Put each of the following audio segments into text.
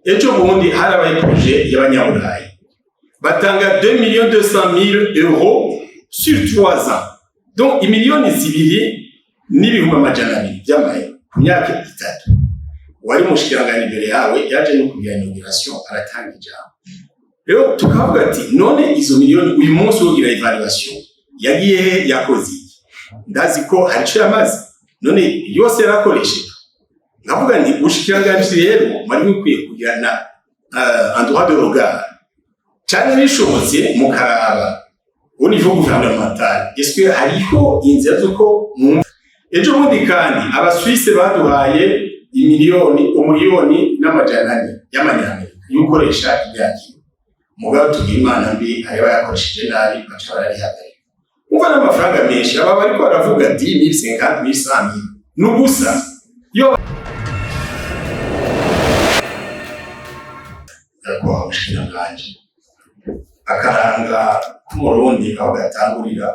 ejo bundi harabaye projet y'abanyaburayi batanga 2,200,000 € sur 3 ans, donc imiliyoni zibiri n'ibihumbi amajana abiri by'amaye ku myaka 3. Wari mushikirangana imbere yawe yaje no kugira inauguration aratanga ijambo. Rero tukavuga ati none izo miliyoni uyu munsi wogira evaluation yagiye yakoze ndazi ko hari yamaze none yose yarakoresheje. Navuga nti ushikirangana rero mari bikwiye kugirana un droit de regard cyane bishobotse mukaraba au niveau gouvernemental. Est-ce que hariho inzira zuko ejo bundi kandi abasuisse baduhaye umuliyoni n'amajana 4 y'amanyamerika yukoresha ibyaki mugabo tugira imana mbi ariba yakoresheje nabi baca bararihagarika. Umva n'amafaranga menshi aba bariko baravuga 10,000, 50,000, 100,000 nubusa yo kwa ushikiranganje akaranga k'umurundi aho gatangurira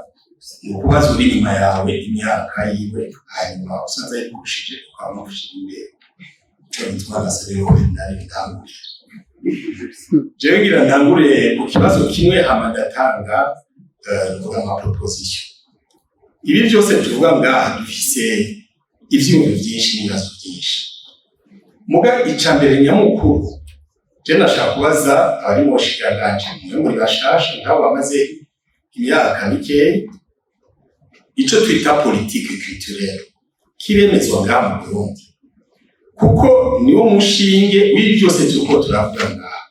mu kubaza uri nyuma yawe imyaka yiwe hanyuma usanze yikushije ukamushira imbere cyo twagasabyeho nari ntangurira jewe ngira ntangure ku kibazo kimwe hamadatanga mvuga ama proposition. Ibi byose tuvuga ngaha dufise ivyumvo byinshi n'ibibazo byinshi muga icambere nyamukuru je nashaka kubaza abari mu shikiranganje mwe muri bashasha nk'abo bamaze imyaka mike ico twita politique culturelle kiremezwa ngaha mu Burundi kuko niwo mushinge w'ibi byose tuko turavuga ngaha.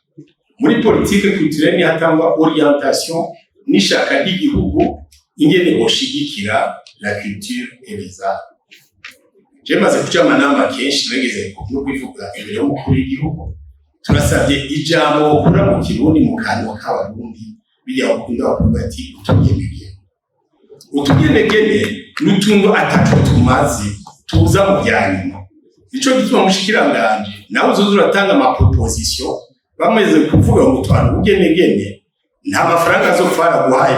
Muri politique culturelle ni hatangwa orientation n'ishaka ry'igihugu ingene boshigikira la culture et les arts. Je maze kuca amanama kenshi bageze no kwivuga imbere y'umukuru w'igihugu turasabye ijambo kura mu Kirundi mu kanwa k'abarundi bijya gukunda bavuga ati utugenegene n'utundo atatu tumaze tuza mu byanyuma. Ico gituma mushikiranganje nawe uzozuratanga ama proposition bameze kuvuga ngo twana ugenegene nta mafaranga azofara guhaye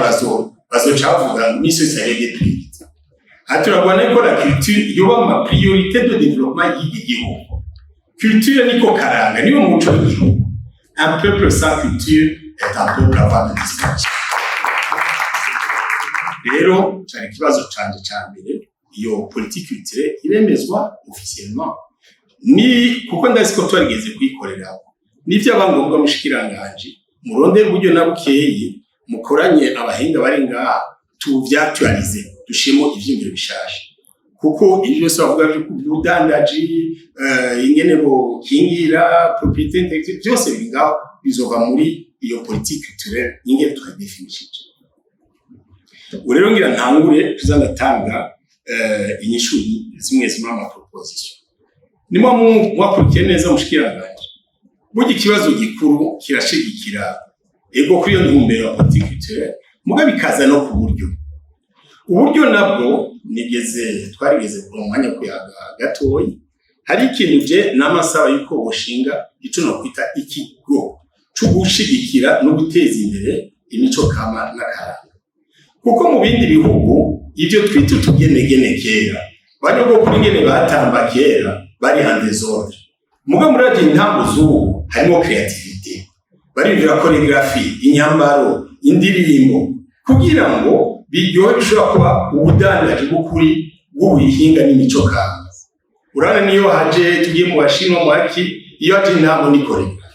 bazocavuga ngo mission c'est des prix. Aturabona ko la culture yoba ma priorité de développement y'igihugu. Culture niko karanga niyo muco w'igihugu. Un peuple sans culture est un peuple avant de disparaître. Rero cyane kibazo canje cyambere iyo politique culturelle iremezwa officiellement ni kuko ndazi ko twarigeze kwikorera nivyo abangombwa mushikiranganje murondera uburyo nabukeye mukoranye abahinga bari ngaha tuvyactualize dushimo ivyimiro bishasha kuko ibyo byose bavuga by'ubudandaji ingene bo kingira propriété intellectuelle byose bingaho bizova muri iyo politique culturelle ingene twadefinishije. Urero ngira ntangure tuzanatanga inyishu zimwe ama proposition. Nimwe mwakurikiye neza mushikiranganje burya ikibazo gikuru kirashigikira ego kuri yo ntumbero ya politique culturelle mugabe bikaza no ku uburyo nabwo twarigeze ku mwanya kuyaga gatoyi hari ikintu je namasaba yuko boshinga ico no kwita ikigo cyo gushigikira no guteza imbere imico kama n'akaranga kuko mu bindi bihugu ivyo twita tugenegene kera banyogo kuri ngene batamba kera bari hande zone muga muraje intambo zubu harimo creativity bari bivira choreography inyambaro indirimbo kugira ngo biryohe bishobora kuba ubudandaji bw'ukuri bw'ubuhinga n'imico kama. Urana niyo haje tugiye mu bashinwa mwaki iyo haje intambo nikorera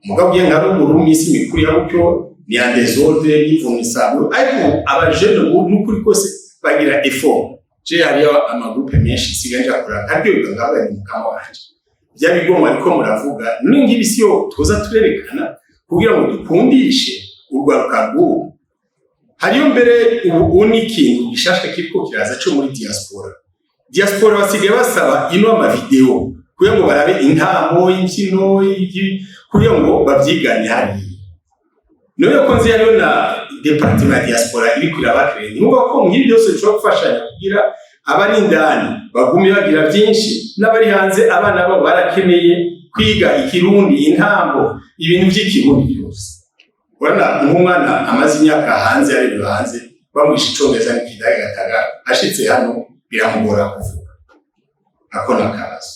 mugabo bye nka ruguru misi mikuru ya bucyo ni andezode y'ivunisabo ariko abajene n'ukuri kose bagira effort. Je hariyo amagroupe menshi siganje akora kandi biganga ni mukama wanje byabigomwa ariko muravuga n'ingibisiyo toza turerekana kugira ngo dukundishe urwaruka rw'ubu. Hariyo mbere ubu ni ikintu gishashka kiriko kiraza cyo muri diaspora basigaye basaba ino ama video kugira ngo barabe intamo inkino kugira ngo bavyiganye hari noyo konzi yariyo na departement diaspora iri kurabakire niba ko ngibi byose cyo gufashanya kugira abari ndani bagumye bagira byinshi n'abari hanze abana babo barakeneye kwiga ikirundi intambo ibintu by'ikirundi byose. Wana umwana amazi imyaka hanze ari hanze bamwisha icongereza n'ikidaga gataga ashitse hano biramugora kuvuga akona kazo.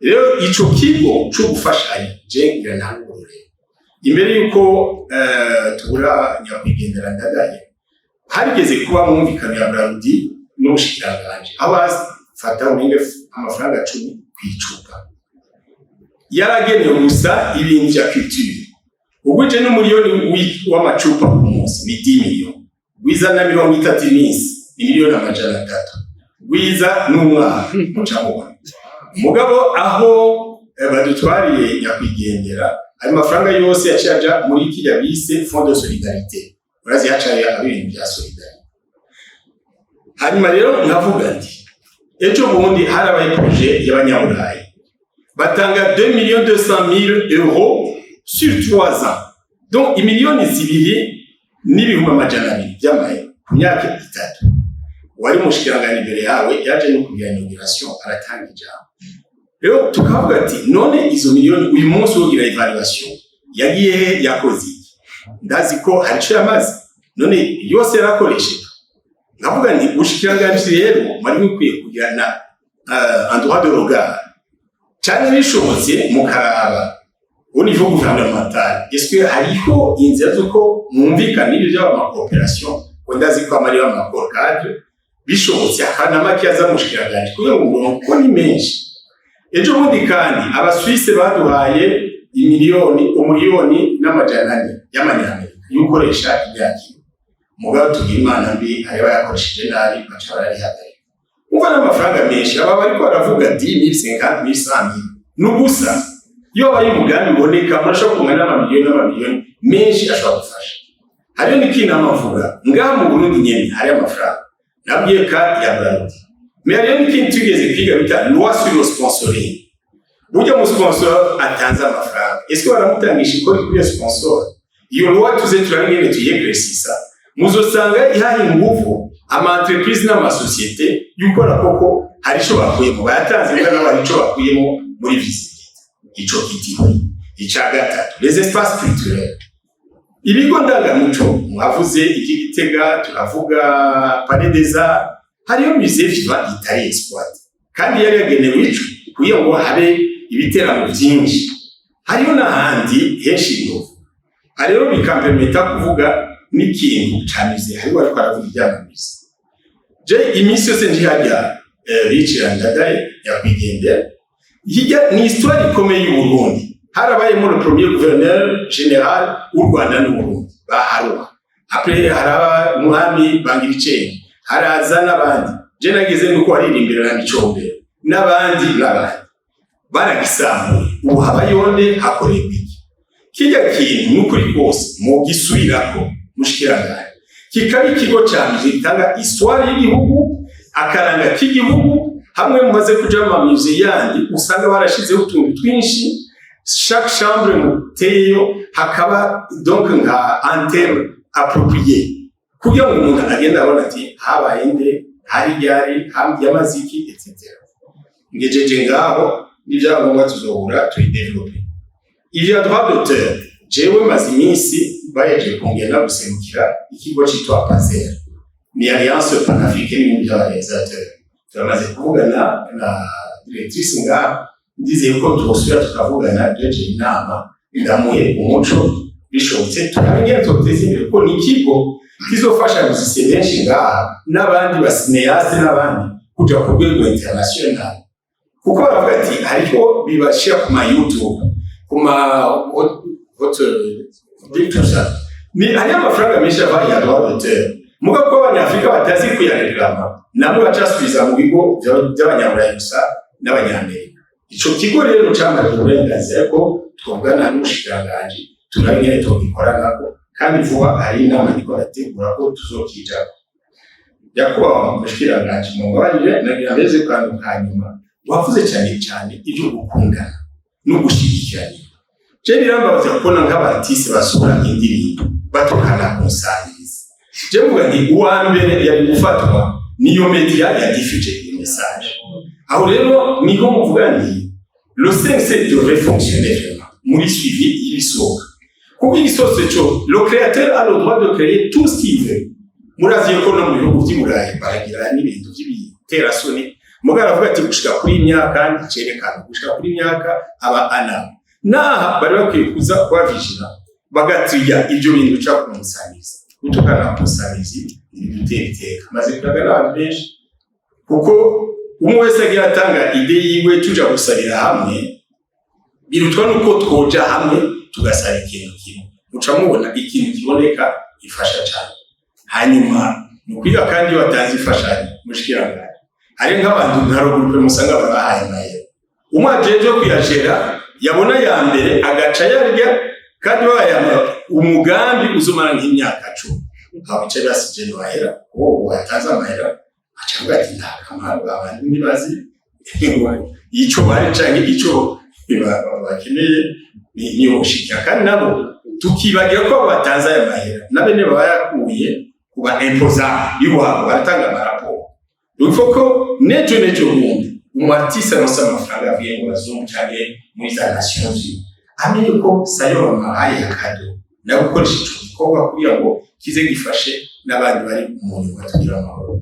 Rero ico kigo cyo gufashanya je ngira ntangurure imbere yuko tubura nyakwigendera Ndadaye harigeze kuba mwumvikana ya Brarudi n'ubushikiranganje abafata uringe amafaranga 10 kwicupa yaragenewe gusa ibintu bya culture uguje n'umiliyoni w'amacupa ku munsi ni 10 miliyoni wiza na 30 iminsi ni miliyoni amajana 3 wiza n'umwaka mucamubona mugabo aho badutwariye nyakwigendera ayo mafaranga yose yacaja muri kijya bise fond de solidarité urazi yacaye abintu bya solidarité hanyuma rero nkavuga nti ejo bundi harabaye projet y'abanyaburayi batanga 2,200,000 euros sur 3 ans donc imiliyoni zibiri n'ibihumbi amajana 200 by'amaye ku myaka 3 wari mushikirangana imbere yawe yaje no kugira inauguration aratanga ijambo rero tukavuga ati none izo miliyoni uyu munsi wogira evaluation yagiye yakoze ndazi ko harico yamaze none yose yarakoresheje navuga nti ushikiranganje rero mari mukwiye kugirana un droit de regard cyane bishobotse mukaraba au niveau gouvernemental est-ce que hariho inzira zuko mwumvikana ibyo by'ama coopération ndazi ko amari wa cadre bishobotse akana makiyaza mushikiranganje kugira ngo ko ni menshi ejo bundi kandi abaswisse baduhaye umiliyoni n'amajana 4 y'amanyamerika yukoresha ibyaki mugabo tugira imana mbi ariba yakoresheje nabi bacaba ari hagari umva n'amafaranga menshi aba bari ko baravuga 10,000 50,000 n'ubusa yo bayi umugambi uboneka murashobora kumwana n'amamiliyoni menshi ashobora gufasha hariyo n'ikindi amavuga ngaha mu Burundi nyene hari amafaranga nabwiye ka ya Brarudi mais hariyo n'ikindi tugeze kwiga bita loi sur le sponsoring burya mu sponsor atanze amafaranga est-ce que baramutangisha ikora kuri sponsor iyo loi tuze turangene tuyepresisa muzosanga ihaye ingufu ama entreprise n'ama societe yukora koko harisho bakuyemo bayatanze kandi n'abarico bakuyemo muri visite ico kitiwe icyagatatu les espaces culturels ibigo ndangamuco mwavuze iki Gitega turavuga Palais des Arts hariyo musée vivant itari exploité kandi yari yagenewe ico kugira ngo habe ibiteramo byinshi hariyo n'ahandi henshi ngo hariyo bikampermeta kuvuga n'ikintu cyamize hariyo ariko aravuga iby'amamize je iminsi yose njihajya Richard Ndadaye yakwigendera hirya ni histoire ikomeye y'u Burundi harabayemo le premier gouverneur général w'u Rwanda n'u Burundi baharwa après haraba umwami Bangiricenge haraza n'abandi je nageze nuko waririmbira na Micombero n'abandi baragisambuye ubu habayonde hakorerwa iki kijya kintu n'ukuri kose mu gisubirako mushikirangane kikaba ikigo cyanje gitanga histoire y'igihugu akaranga k'igihugu hamwe mumaze kuja mu musée yandi usanga barashizeho utuntu twinshi chaque chambre muteyo hakaba donc nka antenne appropriée kugira ngo umuntu agenda abona ati habaye nde hari yari hamwe y'amaziki etc ngejeje ngaho n'ibyangombwa tuzohura tuyidevelope ivya droit d'auteur jewe mazimisi bayeje kongera gusemukira ikigo cyitwa PASER ni alliance panafricaine y'abaréalisateurs turamaze kuvugana na directrice nga ndize ko twosubira tukavugana jeje inama ndamuye umuco bishobotse turabengera toteze imbere ko ni ikigo kizofasha musicien benshi ngaha n'abandi basineaste n'abandi kuja ku rwego international kuko baravuga ati ariko bibashira ku ma YouTube ku ma dictatorship ni ari amafaranga menshi abaye ya droit d'auteur muga ko abanyafrika batazi kuyaregrama namwe bacasubiza mu bigo by'abanyaburayi gusa n'abanyamerika ico kigo rero cyamaze uburenganzira ko twogana n'umushikiranganje turabingene twogikorana kandi vuba hari inama ikorategura ko tuzokijako yakuba umushikiranganje mu ngabanye nagirabeze kandi hanyuma wavuze cyane ibyo gukundana no gushigikirana je birambaza kubona nk'abatisi basura indirimbo batokana konsanize je mvuga nti uwa mbere yari gufatwa niyo media yagifije iyi message aho rero niho muvuga nti le 5C devrait fonctionner vraiment muri suivi ibisoka kuko igisose cyo le créateur a le droit de créer tout ce qu'il veut murazi ko no mu bihugu by'Iburayi baragira n'ibintu by'ibiterasoni mugara avuga ati gushika kuri imyaka cyerekana gushika kuri imyaka aba ana naha bari bakwiye kuza kubavijira bagatiya ibyo bintu uca kumusaniza utukana kumusanizi ibiteka maze kugana abantu benshi kuko umwe wese agiye atanga ide yiwe tuja gusabira hamwe birutwa nuko twoja hamwe tugasaba ikintu kimwe uca mubona ikintu kiboneka ifasha cyane hanyuma nukwiga kandi batanze ifashanye mushikirangana ari nk'abantu nka groupe musanga barahaye naye umwajeje kuyashera yabona ya mbere agaca yarya kandi bayama umugambi uzumara nk'imyaka 10 aho bice basije nohera watanze amahera acavuga ati ndakamara abantu nibazi ico bari canke ico bakeneye ni ubushikira kandi nabo tukibagira ko batanze aya mahera nabene bayakuye kuba imposa biwabo baratanga amaraporo urufoko nejo bundi umartiste aronsa amafaranga avuye mu bazungu cyane muri za Nations Unies amenye ko sayo amahaye yakado nawe ukoresha ico gikorwa kugira ngo kize gifashe n'abandi bari mu nyuma tugira amahoro.